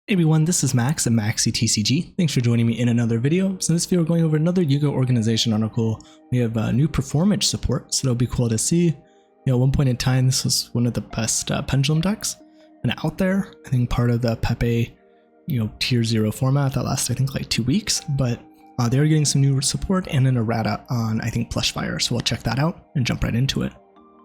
Hey everyone, this is Max at MaxyTCG. Thanks for joining me in another video. So in this video we're going over another Yu-Gi-Oh! Organization article. We have new Performage Support, so it'll be cool to see. At one point in time this was one of the best pendulum decks and out there. I think part of the Pepe tier 0 format that lasted I think like 2 weeks, but they're getting some new support and an Errata on I think Plushfire, so we'll check that out and jump right into it.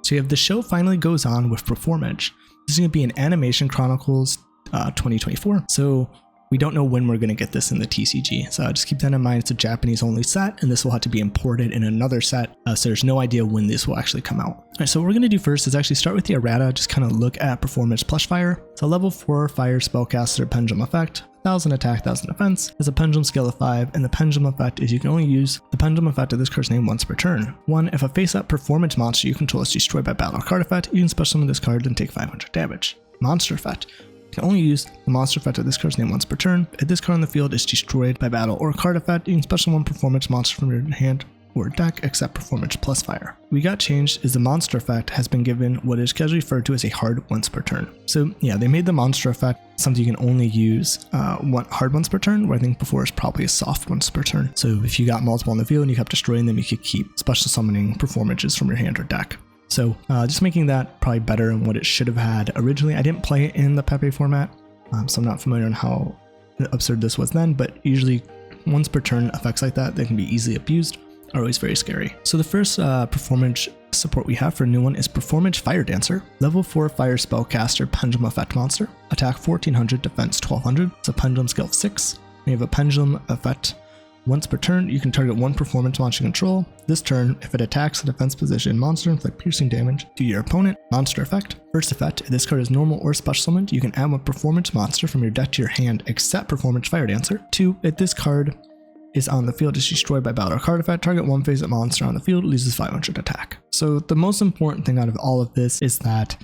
So you have the show finally goes on with Performage. This is going to be an Animation Chronicles 2024, so we don't know when we're going to get this in the TCG, so just keep that in mind. It's a Japanese only set and this will have to be imported in another set, so there's no idea when this will actually come out. Alright, so what we're going to do first is actually start with the Errata, just kind of look at Performage Plushfire. It's a level 4 fire spellcaster pendulum effect, 1000 attack, 1000 defense. It's a pendulum scale of 5, and the pendulum effect is you can only use the pendulum effect of this card's name once per turn. 1. If a face-up performance monster you control is destroyed by battle or card effect, you can special summon this card and take 500 damage. Monster effect. You can only use the monster effect of this card's name once per turn. If this card on the field is destroyed by battle or card effect, you can special one performance monster from your hand or deck except Performage Plushfire. What we got changed is the monster effect has been given what is casually referred to as a hard once per turn. So yeah, they made the monster effect something you can only use one hard once per turn, where I think before it's probably a soft once per turn. So if you got multiple on the field and you kept destroying them, you could keep special summoning performages from your hand or deck. So just making that probably better than what it should have had originally. I didn't play it in the Pepe format, so I'm not familiar on how absurd this was then, but usually once per turn effects like that can be easily abused are always very scary. So the first Performage support we have for a new one is Performage Fire Dancer, level 4 fire spellcaster pendulum effect monster, attack 1400, defense 1200. It's a pendulum scale of 6. We have a pendulum effect. Once per turn, you can target one performance monster you control. This turn, if it attacks a defense position monster, inflict piercing damage to your opponent. Monster effect. First effect, if this card is normal or special summoned, you can add one performance monster from your deck to your hand except Performage Fire Dancer. 2. If this card is on the field is destroyed by battle or card effect, target one face-up monster on the field, loses 500 attack. So the most important thing out of all of this is that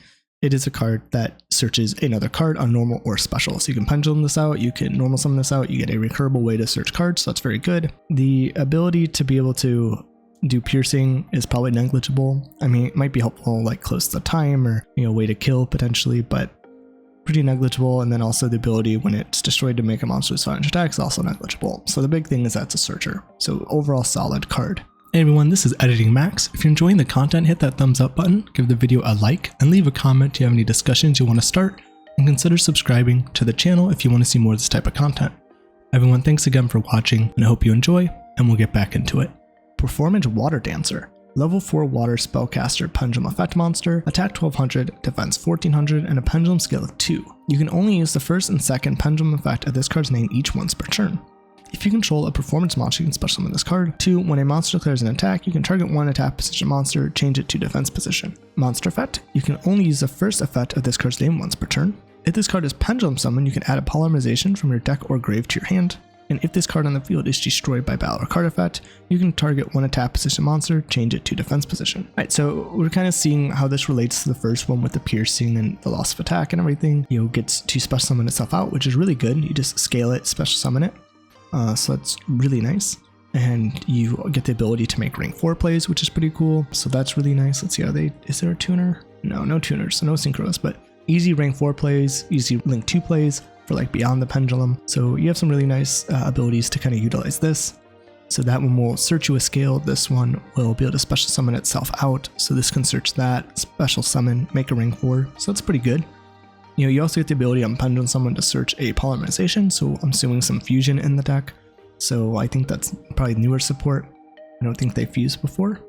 it is a card that searches another card on normal or special. So you can pendulum this out, you can normal summon this out, you get a recurable way to search cards, so that's very good. The ability to be able to do piercing is probably negligible. I mean, it might be helpful like close to the time or way to kill potentially, but pretty negligible. And then also the ability when it's destroyed to make a monster with 500 attack is also negligible. So the big thing is that's a searcher. So overall solid card. Hey everyone, this is Editing Max. If you're enjoying the content, hit that thumbs up button, give the video a like, and leave a comment if you have any discussions you want to start, and consider subscribing to the channel if you want to see more of this type of content. Everyone, thanks again for watching, and I hope you enjoy, and we'll get back into it. Performage Water Dancer, level 4 water spellcaster pendulum effect monster, attack 1200, defense 1400, and a pendulum scale of 2. You can only use the first and second pendulum effect of this card's name each once per turn. If you control a performance monster, you can special summon this card. 2. When a monster declares an attack, you can target one attack position monster, change it to defense position. Monster effect. You can only use the first effect of this card's name once per turn. If this card is pendulum summoned, you can add a polymerization from your deck or grave to your hand. And if this card on the field is destroyed by battle or card effect, you can target one attack position monster, change it to defense position. Alright, so we're kind of seeing how this relates to the first one with the piercing and the loss of attack and everything. Gets to special summon itself out, which is really good. You just scale it, special summon it. So that's really nice, and you get the ability to make rank 4 plays, which is pretty cool. So that's really nice. Let's see, is there a tuner? No tuners, so no synchros, but easy rank 4 plays, easy link 2 plays for like beyond the pendulum. So you have some really nice abilities to kind of utilize this. So that one will search you a scale. This one will be able to special summon itself out. So this can search that, special summon, make a rank 4. So that's pretty good. You also get the ability on pendulum summon to search a polymerization, so I'm assuming some fusion in the deck. So I think that's probably newer support. I don't think they fused before.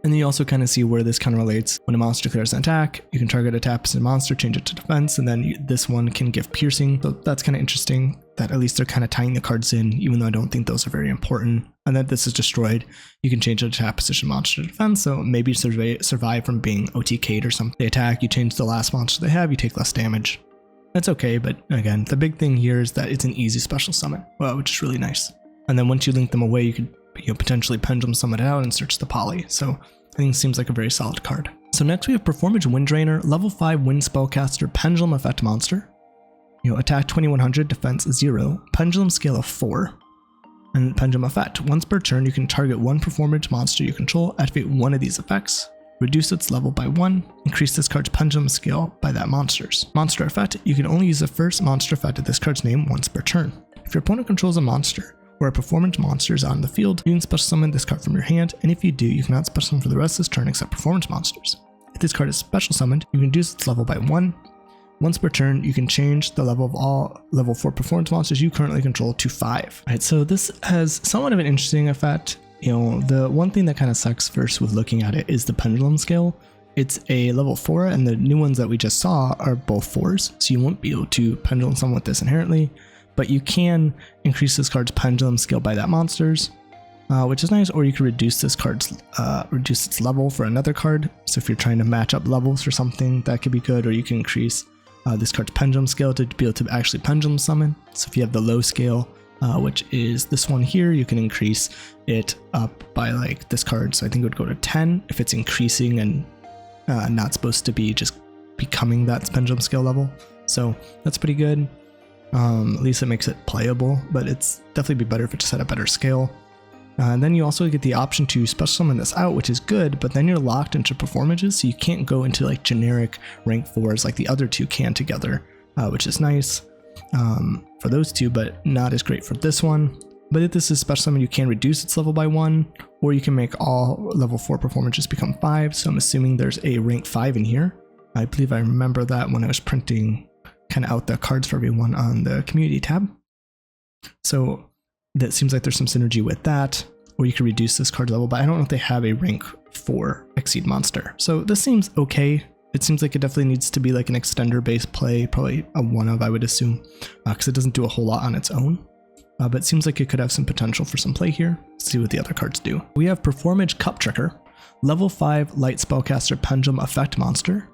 And then you also kind of see where this kind of relates. When a monster declares an attack, you can target a tap as a monster, change it to defense, and then this one can give piercing. So that's kind of interesting that at least they're kind of tying the cards in, even though I don't think those are very important. And then this is destroyed, you can change it to tap position monster to defense, so maybe survive from being OTK'd or something. They attack, you change the last monster they have, you take less damage. That's okay, but again, the big thing here is that it's an easy special summon, which is really nice. And then once you link them away, you could potentially pendulum summon it out and search the poly. So I think it seems like a very solid card. So next we have Performage Wind Drainer, level 5 wind spellcaster pendulum effect monster. Attack 2100, defense 0, pendulum scale of 4, and pendulum effect. Once per turn, you can target one performance monster you control, activate one of these effects. reduce its level by 1, increase this card's pendulum scale by that monster's. Monster effect, you can only use the first monster effect of this card's name once per turn. If your opponent controls a monster, or a performance monster is on the field, you can special summon this card from your hand, and if you do, you cannot special summon for the rest of this turn except performance monsters. If this card is special summoned, you can reduce its level by 1. Once per turn, you can change the level of all level 4 performance monsters you currently control to 5. Alright, so this has somewhat of an interesting effect. The one thing that kind of sucks first with looking at it is the pendulum scale. It's a level 4, and the new ones that we just saw are both 4s, so you won't be able to pendulum summon with this inherently, but you can increase this card's pendulum scale by that monster's, which is nice, or you can reduce this card's reduce its level for another card. So if you're trying to match up levels for something, that could be good, or you can increase this card's pendulum scale to be able to actually pendulum summon. So if you have the low scale, which is this one here, you can increase it up by like this card. So I think it would go to 10 if it's increasing and not supposed to be just becoming that pendulum scale level. So that's pretty good. At least it makes it playable, but it's definitely be better if it just had a better scale. And then you also get the option to special summon this out, which is good, but then you're locked into performages, so you can't go into like generic rank 4s like the other two can together, which is nice for those two, but not as great for this one. But if this is special summon, you can reduce its level by 1, or you can make all level 4 performages become 5, so I'm assuming there's a rank 5 in here. I believe I remember that when I was printing kind of out the cards for everyone on the community tab. So that seems like there's some synergy with that, or you can reduce this card level, but I don't know if they have a rank 4 Exceed monster. So this seems okay. It seems like it definitely needs to be like an extender based play, probably a 1 of, I would assume, because it doesn't do a whole lot on its own. But it seems like it could have some potential for some play here. Let's see what the other cards do. We have Performage Cup Tricker, level 5 light spellcaster pendulum effect monster.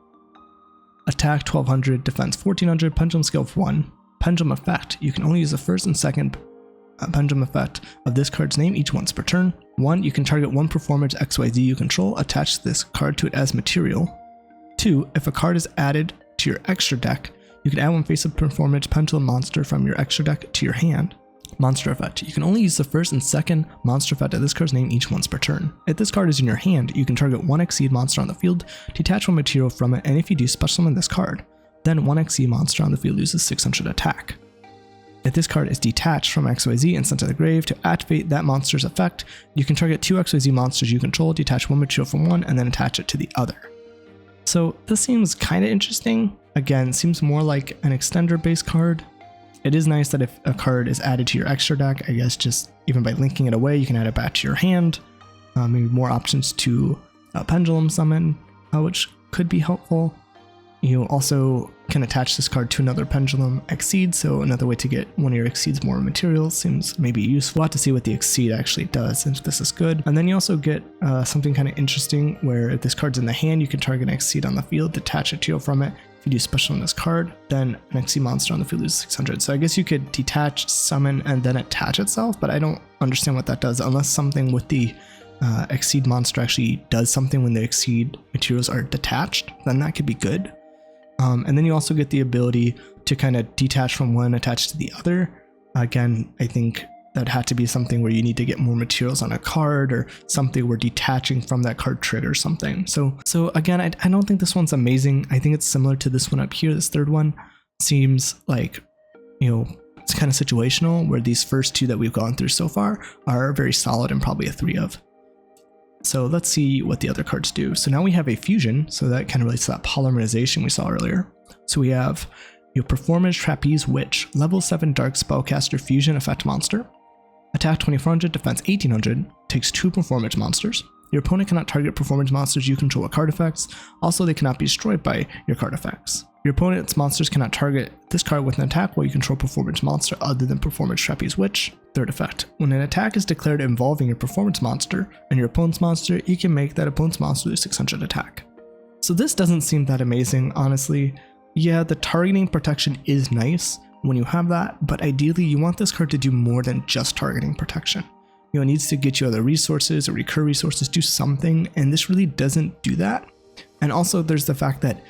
Attack 1200, defense 1400, pendulum scale 1. Pendulum effect, you can only use the first and second pendulum effect of this card's name each once per turn. 1, you can target one Performage XYZ you control, attach this card to it as material. 2, if a card is added to your extra deck, you can add one face-up Performage pendulum monster from your extra deck to your hand. Monster effect, you can only use the first and second monster effect of this card's name each once per turn. If this card is in your hand, you can target one Exceed monster on the field, detach one material from it, and if you do, special summon this card. Then one Exceed monster on the field loses 600 attack. If this card is detached from XYZ and sent to the grave, to activate that monster's effect, you can target 2 XYZ monsters you control, detach one material from one, and then attach it to the other. So this seems kind of interesting. Again, seems more like an extender based card. It is nice that if a card is added to your extra deck, I guess just even by linking it away, you can add it back to your hand. Maybe more options to pendulum summon, which could be helpful. You also can attach this card to another pendulum Exceed, so another way to get one of your Exceeds more materials seems maybe useful. We'll have to see what the Exceed actually does, and if this is good. And then you also get something kind of interesting where if this card's in the hand, you can target an Exceed on the field, detach a material from it. If you do special on this card, then an Exceed monster on the field loses 600. So I guess you could detach, summon, and then attach itself, but I don't understand what that does unless something with the Exceed monster actually does something when the Exceed materials are detached, then that could be good. And then you also get the ability to kind of detach from one, attach to the other. Again, I think that had to be something where you need to get more materials on a card or something where detaching from that card triggers something. So again, I don't think this one's amazing. I think it's similar to this one up here. This third one seems like, it's kind of situational, where these first two that we've gone through so far are very solid and probably a 3 of. So let's see what the other cards do. So now we have a fusion, so that kind of relates to that polymerization we saw earlier. So we have your Performage Trapeze Witch, level 7 dark spellcaster fusion effect monster. Attack 2400, defense 1800, takes 2 Performage monsters. Your opponent cannot target Performage monsters you control with card effects. Also, they cannot be destroyed by your card effects. Your opponent's monsters cannot target this card with an attack while you control Performage monster other than Performage Trapeze Witch. Third effect, when an attack is declared involving your Performance monster and your opponent's monster, you can make that opponent's monster lose 600 attack. So this doesn't seem that amazing, honestly. Yeah, the targeting protection is nice when you have that, but ideally you want this card to do more than just targeting protection. It needs to get you other resources or recur resources, do something, and this really doesn't do that. And also there's the fact that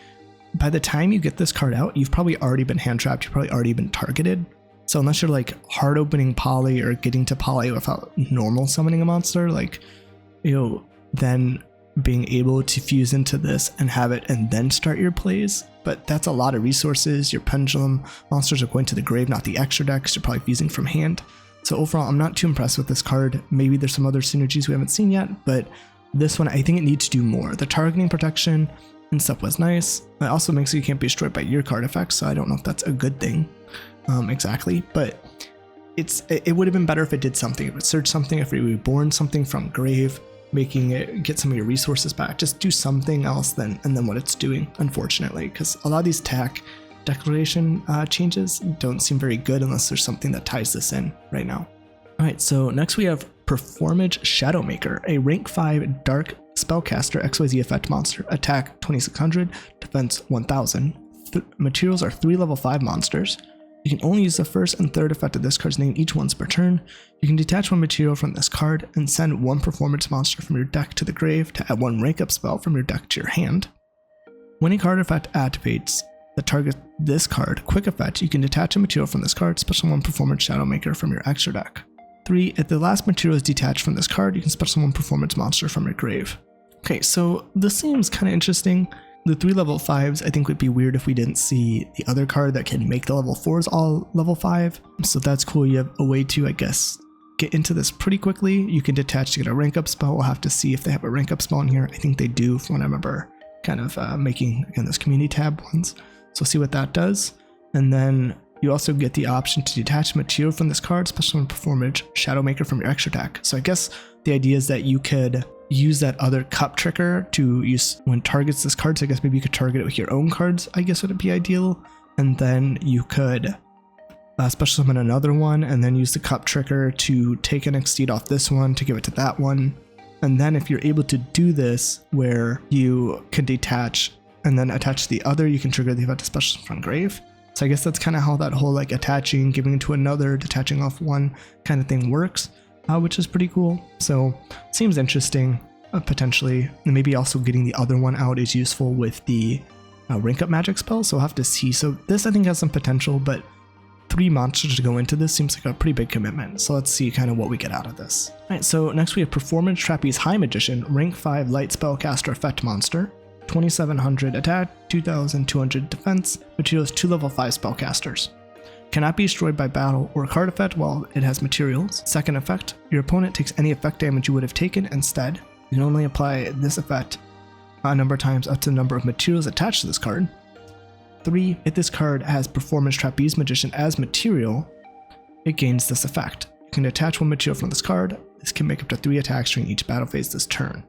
by the time you get this card out, you've probably already been hand trapped, you've probably already been targeted. So unless you're like hard opening poly or getting to poly without normal summoning a monster, then being able to fuse into this and have it and then start your plays, but that's a lot of resources. Your pendulum monsters are going to the grave, not the extra deck, because you're probably fusing from hand. So overall, I'm not too impressed with this card. Maybe there's some other synergies we haven't seen yet, but this one, I think it needs to do more. The targeting protection and stuff was nice. It also makes it you can't be destroyed by your card effects, so I don't know if that's a good thing exactly, but it would have been better if it did something. If it searched something, if it reborn something from grave, making it get some of your resources back. Just do something else than what it's doing, unfortunately, because a lot of these attack declaration changes don't seem very good unless there's something that ties this in right now. All right, so next we have Performage Shadowmaker, a rank 5 dark spellcaster XYZ effect monster, attack 2600, defense 1000. Materials are 3 level 5 monsters. You can only use the first and third effect of this card's name each once per turn. You can detach one material from this card and send one performance monster from your deck to the grave to add one rank up spell from your deck to your hand. When a card effect activates that targets this card, quick effect, you can detach a material from this card, special one Performance Shadowmaker from your extra deck. 3. If the last material is detached from this card, you can special one performance monster from your grave. Okay, so this seems kind of interesting. The 3 level 5s I think would be weird if we didn't see the other card that can make the level 4s all level 5. So that's cool. You have a way to, I guess, get into this pretty quickly. You can detach to get a rank up spell. We'll have to see if they have a rank up spell in here. I think they do from what I remember kind of making, again, those community tab ones. So see what that does. And then you also get the option to detach material from this card, special one Performage Shadowmaker from your extra deck. So I guess the idea is that you could use that other cup trigger to use when targets this card. So I guess maybe you could target it with your own cards, I guess would be ideal. And then you could special summon another one and then use the cup trigger to take an exceed off this one to give it to that one. And then if you're able to do this where you can detach and then attach the other, you can trigger the event to special from grave. So I guess that's kind of how that whole like attaching, giving it to another, detaching off one kind of thing works. Which is pretty cool. So seems interesting, potentially. And maybe also getting the other one out is useful with the rank up magic spell. So we'll have to see. So this I think has some potential, but 3 monsters to go into this seems like a pretty big commitment. So let's see kind of what we get out of this. All right, so next we have Performance Trapeze High Magician, rank 5 light spellcaster effect monster, 2700 attack, 2200 defense, materials 2 level 5 spellcasters. Cannot be destroyed by battle or card effect while it has materials. Second effect, your opponent takes any effect damage you would have taken instead. You can only apply this effect a number of times up to the number of materials attached to this card. 3, if this card has Performance Trapeze Magician as material, it gains this effect. You can attach one material from this card. This can make up to 3 attacks during each battle phase this turn.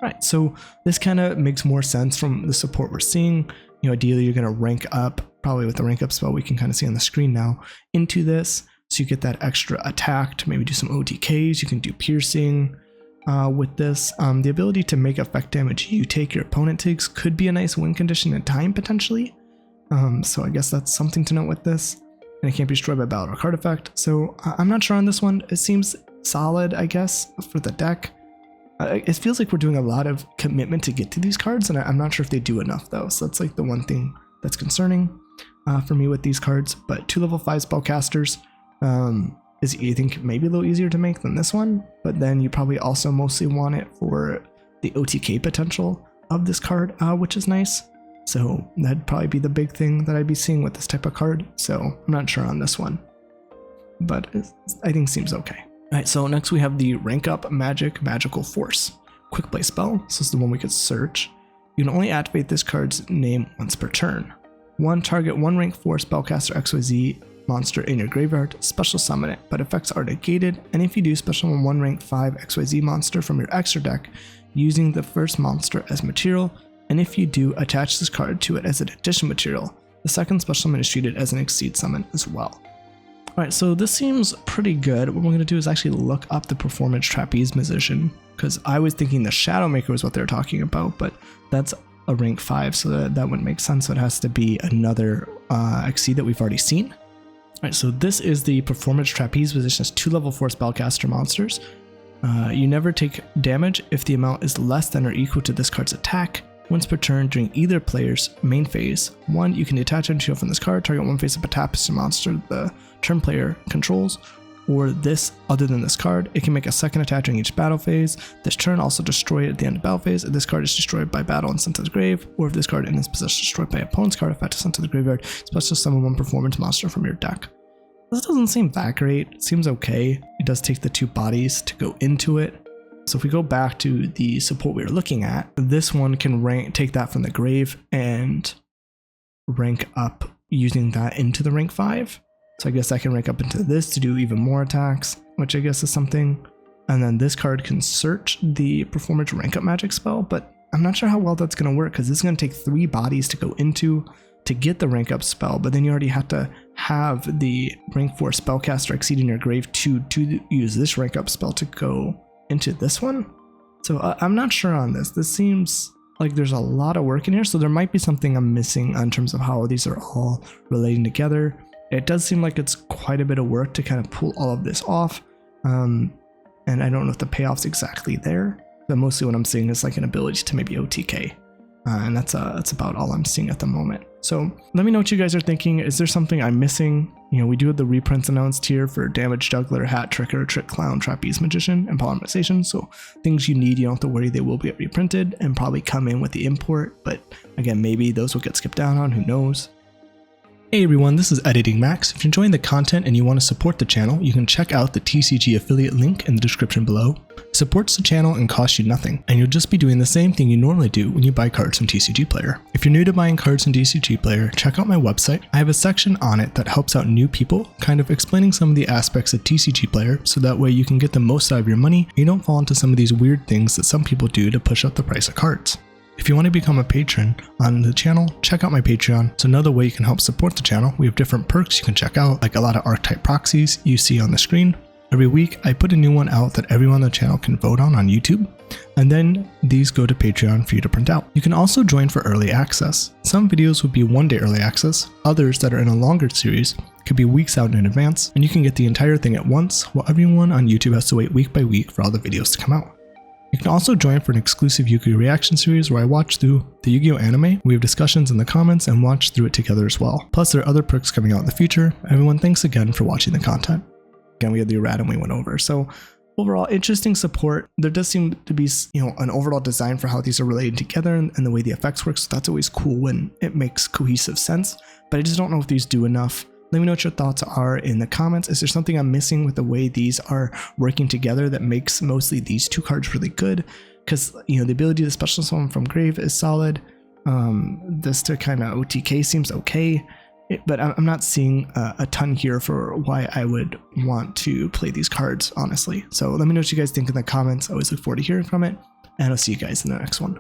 Alright, so this kind of makes more sense from the support we're seeing. You know, ideally you're going to rank up, probably with the rank up spell we can kind of see on the screen now, into this. So you get that extra attack to maybe do some OTKs. You can do piercing with this. The ability to make effect damage you take, your opponent takes, could be a nice win condition in time potentially. So I guess that's something to note with this. And it can't be destroyed by battle or card effect. So I'm not sure on this one. It seems solid, I guess, for the deck. It feels like we're doing a lot of commitment to get to these cards, and I'm not sure if they do enough though. So that's like the one thing that's concerning for me with these cards. But 2 level 5 spellcasters is, you think, maybe a little easier to make than this one, but then you probably also mostly want it for the OTK potential of this card, which is nice. So that'd probably be the big thing that I'd be seeing with this type of card. So I'm not sure on this one, but I think seems okay. Alright, so next we have the Rank Up Magical Force. Quick play spell, so this is the one we could search. You can only activate this card's name once per turn. 1, target 1 rank 4 spellcaster XYZ monster in your graveyard, special summon it, but effects are negated, and if you do, special summon 1 rank 5 XYZ monster from your extra deck using the first monster as material, and if you do, attach this card to it as an addition material. The second special summon is treated as an exceed summon as well. Alright, so this seems pretty good. What we're going to do is actually look up the Performance Trapeze Magician, because I was thinking the Shadowmaker was what they were talking about, but that's a rank 5, so that wouldn't make sense. So it has to be another exceed that we've already seen. Alright, so this is the Performance Trapeze Magician. It's 2 level 4 spellcaster monsters. You never take damage if the amount is less than or equal to this card's attack. Once per turn during either player's main phase. 1, you can detach a shield from this card, target one face-up a tapestry monster the turn player controls, or this other than this card, it can make a second attack during each battle phase. This turn also destroy it at the end of battle phase. If this card is destroyed by battle and sent to the grave, or if this card in its possession is destroyed by opponent's card effect is sent to the graveyard, special summon one performance monster from your deck. This doesn't seem that great. It seems okay. It does take the 2 bodies to go into it. So if we go back to the support we were looking at, this one can take that from the grave and rank up using that into the rank 5. So I guess I can rank up into this to do even more attacks, which I guess is something. And then this card can search the Performage rank up magic spell, but I'm not sure how well that's going to work because this is going to take 3 bodies to go into to get the rank up spell, but then you already have to have the rank 4 spellcaster exceed in your grave to use this rank up spell to go into this one. So I'm not sure on this. This seems like there's a lot of work in here, so there might be something I'm missing in terms of how these are all relating together. It does seem like it's quite a bit of work to kind of pull all of this off, and I don't know if the payoff's exactly there, but mostly what I'm seeing is like an ability to maybe OTK, and that's about all I'm seeing at the moment. So let me know what you guys are thinking. Is there something I'm missing? You know, we do have the reprints announced here for Damage Juggler, Hat Tricker, Trick Clown, Trapeze Magician, and Polymerization. So things you need, you don't have to worry, they will get reprinted and probably come in with the import. But again, maybe those will get skipped down on, who knows? Hey everyone, this is Editing Max. If you're enjoying the content and you want to support the channel, you can check out the TCG affiliate link in the description below. It supports the channel and costs you nothing, and you'll just be doing the same thing you normally do when you buy cards from TCG Player. If you're new to buying cards from TCG Player, check out my website. I have a section on it that helps out new people, kind of explaining some of the aspects of TCG Player so that way you can get the most out of your money and you don't fall into some of these weird things that some people do to push up the price of cards. If you want to become a patron on the channel, check out my Patreon. It's another way you can help support the channel. We have different perks you can check out, like a lot of archetype proxies you see on the screen. Every week, I put a new one out that everyone on the channel can vote on YouTube, and then these go to Patreon for you to print out. You can also join for early access. Some videos will be 1-day early access, others that are in a longer series could be weeks out in advance, and you can get the entire thing at once, while everyone on YouTube has to wait week by week for all the videos to come out. You can also join for an exclusive Yu-Gi-Oh! Reaction series where I watch through the Yu-Gi-Oh! Anime, we have discussions in the comments, and watch through it together as well. Plus there are other perks coming out in the future. Everyone, thanks again for watching the content. Again, we had the Errata we went over. So overall, interesting support. There does seem to be, you know, an overall design for how these are related together and the way the effects work. So that's always cool when it makes cohesive sense, but I just don't know if these do enough. Let me know what your thoughts are in the comments. Is there something I'm missing with the way these are working together that makes mostly these 2 cards really good? Because, you know, the ability to special summon from grave is solid. This to kind of OTK seems okay, but I'm not seeing a ton here for why I would want to play these cards, honestly. So let me know what you guys think in the comments. I always look forward to hearing from it, and I'll see you guys in the next one.